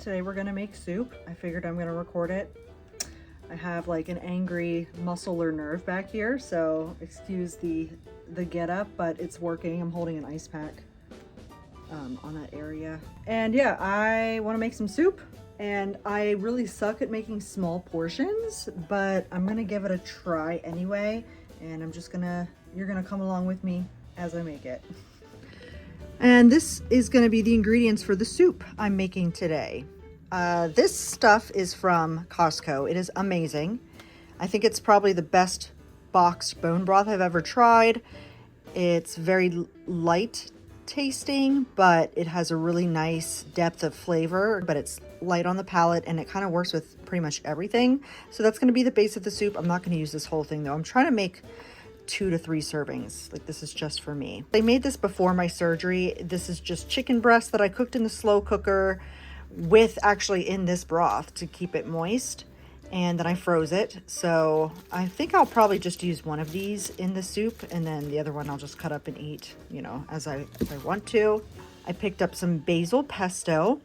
Today we're gonna make soup. I figured I'm gonna record it. I have like an angry muscle or nerve back here, so excuse the get up, but it's working. I'm holding an ice pack on that area. And yeah, I wanna make some soup, and I really suck at making small portions, but I'm gonna give it a try anyway, and you're gonna come along with me as I make it. And this is going to be the ingredients for the soup I'm making today. This stuff is from Costco. It is amazing. I think it's probably the best boxed bone broth I've ever tried. It's very light tasting, but it has a really nice depth of flavor, but it's light on the palate and it kind of works with pretty much everything. So that's going to be the base of the soup. I'm not going to use this whole thing though. I'm trying to make 2 to 3 servings. Like, this is just for me. I made this before my surgery. This is just chicken breast that I cooked in the slow cooker with actually in this broth to keep it moist, and then I froze it. So I think I'll probably just use one of these in the soup, and then the other one I'll just cut up and eat, you know, as I want to. I picked up some basil pesto.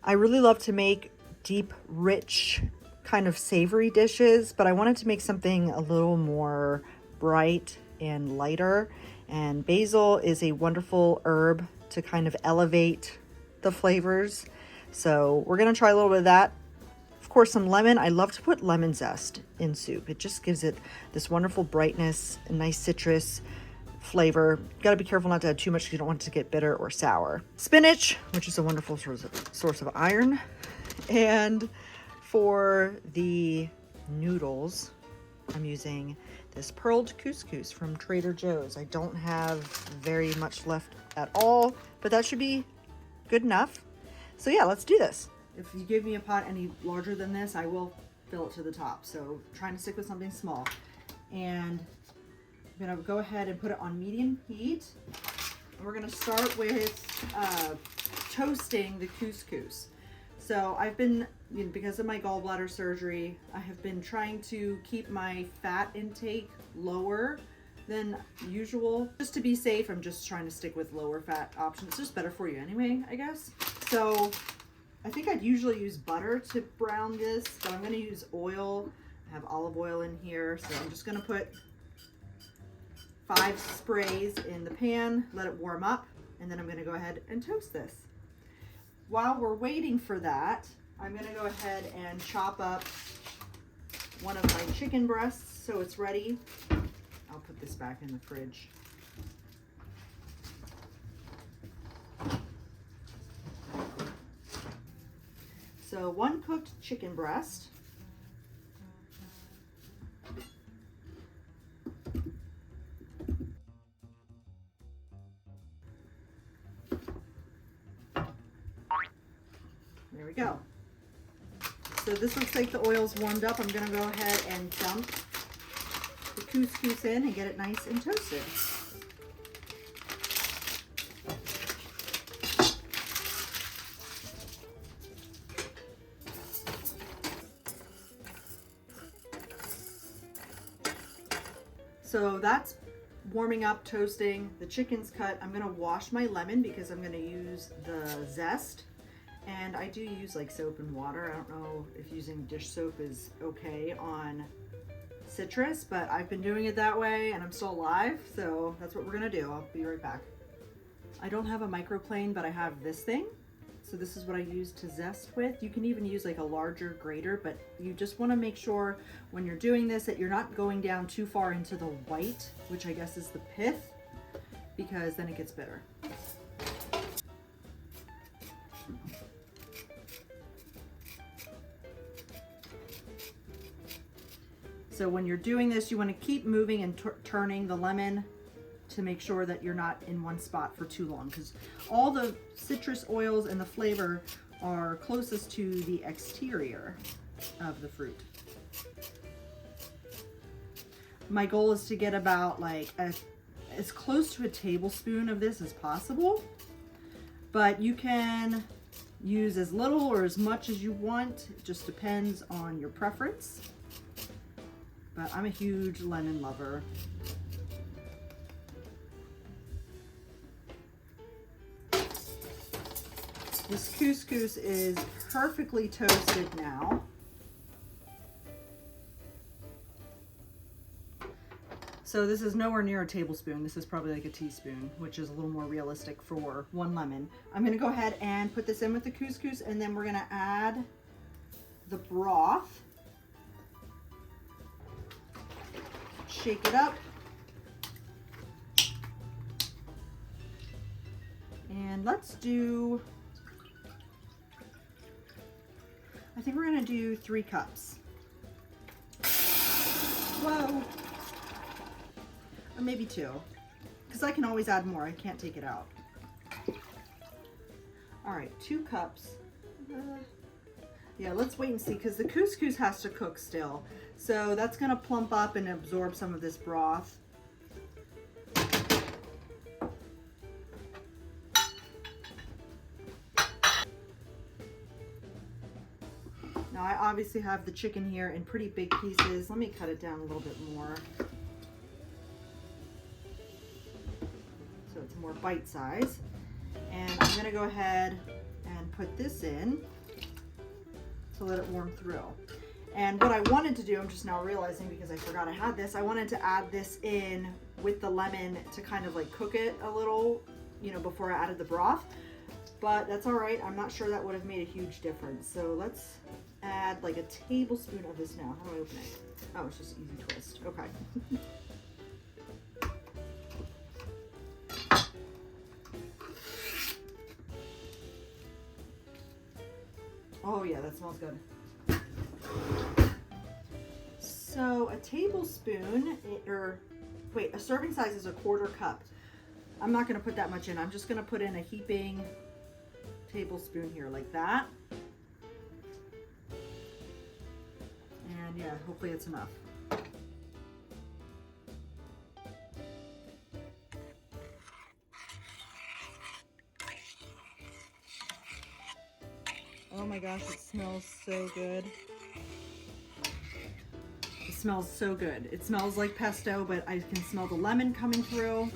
I really love to make deep, rich, kind of savory dishes, but I wanted to make something a little more bright and lighter, and basil is a wonderful herb to kind of elevate the flavors. So we're gonna try a little bit of that. Of course, some lemon. I love to put lemon zest in soup. It just gives it this wonderful brightness, a nice citrus flavor. You gotta be careful not to add too much because you don't want it to get bitter or sour. Spinach, which is a wonderful source of iron. And for the noodles, I'm using this pearled couscous from Trader Joe's. I don't have very much left at all, but that should be good enough. So yeah, let's do this. If you give me a pot any larger than this, I will fill it to the top. So trying to stick with something small. And I'm gonna go ahead and put it on medium heat. And we're gonna start with toasting the couscous. So I've been, because of my gallbladder surgery, I have been trying to keep my fat intake lower than usual. Just to be safe, I'm just trying to stick with lower fat options. It's just better for you anyway, I guess. So I think I'd usually use butter to brown this, but I'm gonna use oil. I have olive oil in here, so I'm just gonna put 5 sprays in the pan, let it warm up, and then I'm gonna go ahead and toast this. While we're waiting for that, I'm gonna go ahead and chop up one of my chicken breasts so it's ready. I'll put this back in the fridge. So 1 cooked chicken breast. There we go. So this looks like the oil's warmed up. I'm gonna go ahead and dump the couscous in and get it nice and toasted. So that's warming up, toasting. The chicken's cut. I'm gonna wash my lemon because I'm gonna use the zest. And I do use like soap and water. I don't know if using dish soap is okay on citrus, but I've been doing it that way and I'm still alive, so that's what we're gonna do. I'll be right back. I don't have a microplane, but I have this thing. So this is what I use to zest with. You can even use like a larger grater, but you just wanna make sure when you're doing this that you're not going down too far into the white, which I guess is the pith, because then it gets bitter. So when you're doing this, you want to keep moving and turning the lemon to make sure that you're not in one spot for too long, because all the citrus oils and the flavor are closest to the exterior of the fruit. My goal is to get about like as close to a tablespoon of this as possible, but you can use as little or as much as you want. It just depends on your preference. But I'm a huge lemon lover. This couscous is perfectly toasted now. So this is nowhere near a tablespoon. This is probably like a teaspoon, which is a little more realistic for 1 lemon. I'm gonna go ahead and put this in with the couscous, and then we're gonna add the broth. Shake it up. And let's do, I think we're gonna do 3 cups. Whoa. Or maybe 2, because I can always add more. I can't take it out. All right, 2 cups. Yeah, let's wait and see, because the couscous has to cook still. So that's gonna plump up and absorb some of this broth. Now I obviously have the chicken here in pretty big pieces. Let me cut it down a little bit more, so it's more bite size. And I'm gonna go ahead and put this in to let it warm through. And what I wanted to do, I'm just now realizing because I forgot I had this, I wanted to add this in with the lemon to kind of like cook it a little, you know, before I added the broth. But that's all right. I'm not sure that would have made a huge difference. So let's add like a tablespoon of this now. How do I open it? Oh, it's just easy twist. Okay. Oh yeah, that smells good. So a tablespoon, or wait, a serving size is a 1/4 cup. I'm not gonna put that much in. I'm just gonna put in a heaping tablespoon here like that. And yeah, hopefully it's enough. Oh my gosh, it smells so good. It smells so good. It smells like pesto, but I can smell the lemon coming through.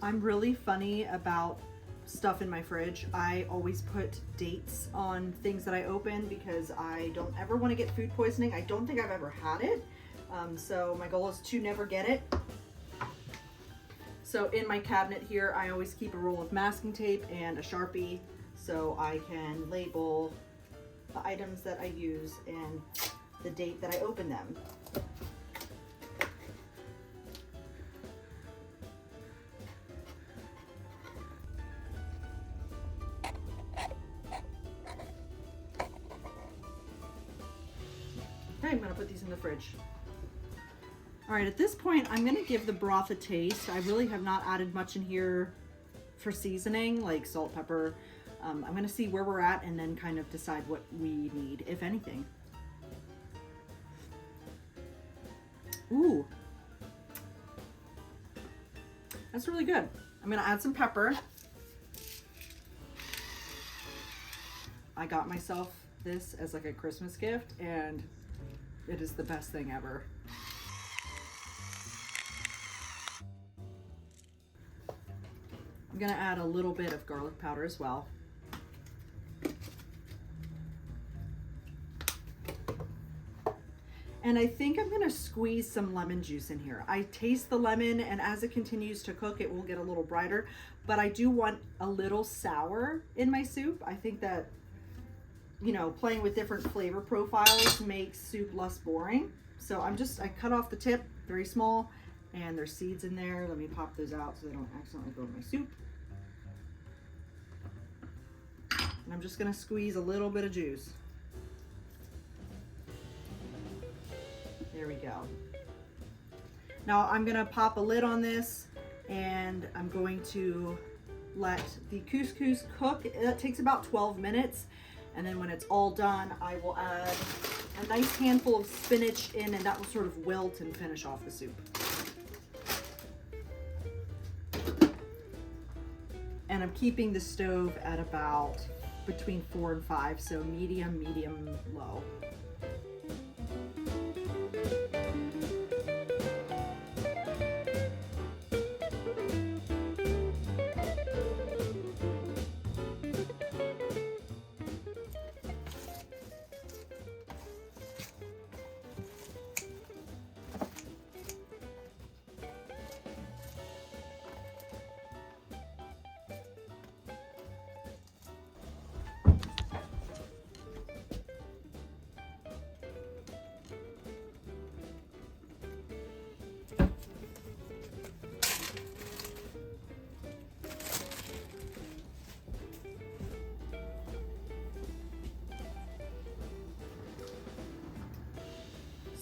I'm really funny about stuff in my fridge. I always put dates on things that I open because I don't ever want to get food poisoning. I don't think I've ever had it. So my goal is to never get it. So in my cabinet here, I always keep a roll of masking tape and a Sharpie so I can label the items that I use and the date that I open them. Okay, I'm gonna put these in the fridge. All right, at this point, I'm gonna give the broth a taste. I really have not added much in here for seasoning, like salt, pepper. I'm gonna see where we're at and then kind of decide what we need, if anything. Ooh, that's really good. I'm gonna add some pepper. I got myself this as like a Christmas gift, and it is the best thing ever. I'm gonna add a little bit of garlic powder as well. And I think I'm gonna squeeze some lemon juice in here. I taste the lemon, and as it continues to cook, it will get a little brighter, but I do want a little sour in my soup. I think that, you know, playing with different flavor profiles makes soup less boring. So I cut off the tip, very small, and there's seeds in there. Let me pop those out so they don't accidentally go in my soup. And I'm just gonna squeeze a little bit of juice. There we go. Now I'm gonna pop a lid on this, and I'm going to let the couscous cook. That takes about 12 minutes. And then when it's all done, I will add a nice handful of spinach in, and that will sort of wilt and finish off the soup. And I'm keeping the stove at about between 4 and 5, so medium, low.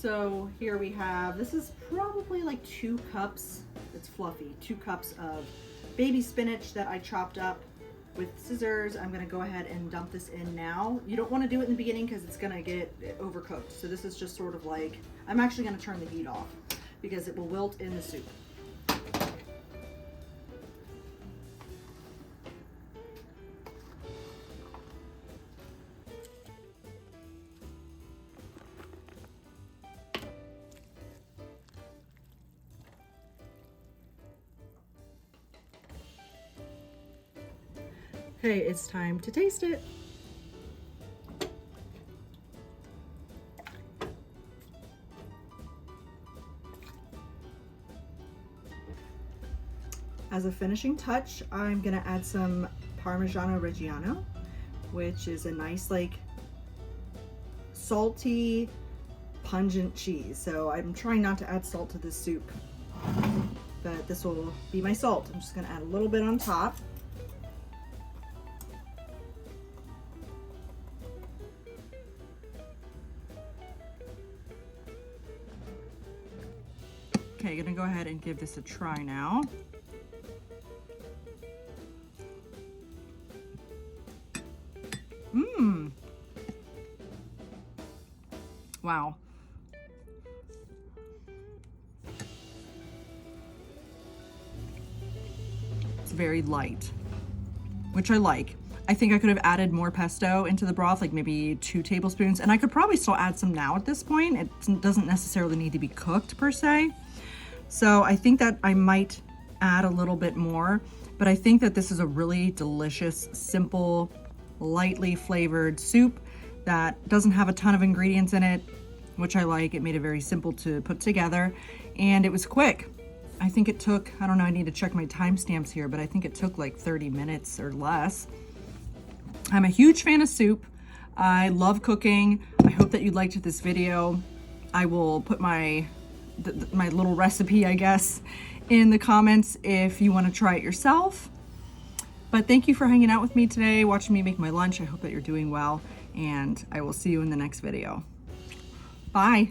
So here we have, this is probably like 2 cups, it's fluffy, 2 cups of baby spinach that I chopped up with scissors. I'm gonna go ahead and dump this in now. You don't wanna do it in the beginning because it's gonna get overcooked. So this is just sort of like, I'm actually gonna turn the heat off because it will wilt in the soup. Okay, it's time to taste it. As a finishing touch, I'm gonna add some Parmigiano Reggiano, which is a nice, like, salty, pungent cheese. So I'm trying not to add salt to this soup, but this will be my salt. I'm just gonna add a little bit on top. Okay, gonna go ahead and give this a try now. Mmm. Wow. It's very light, which I like. I think I could have added more pesto into the broth, like maybe 2 tablespoons, and I could probably still add some now at this point. It doesn't necessarily need to be cooked per se. So I think that I might add a little bit more, but I think that this is a really delicious, simple, lightly flavored soup that doesn't have a ton of ingredients in it, which I like. It made it very simple to put together, and it was quick. I think it took, I don't know, I need to check my timestamps here, but I think it took like 30 minutes or less. I'm a huge fan of soup. I love cooking. I hope that you liked this video. I will put my little recipe, I guess, in the comments if you want to try it yourself. But thank you for hanging out with me today, watching me make my lunch. I hope that you're doing well, and I will see you in the next video. Bye.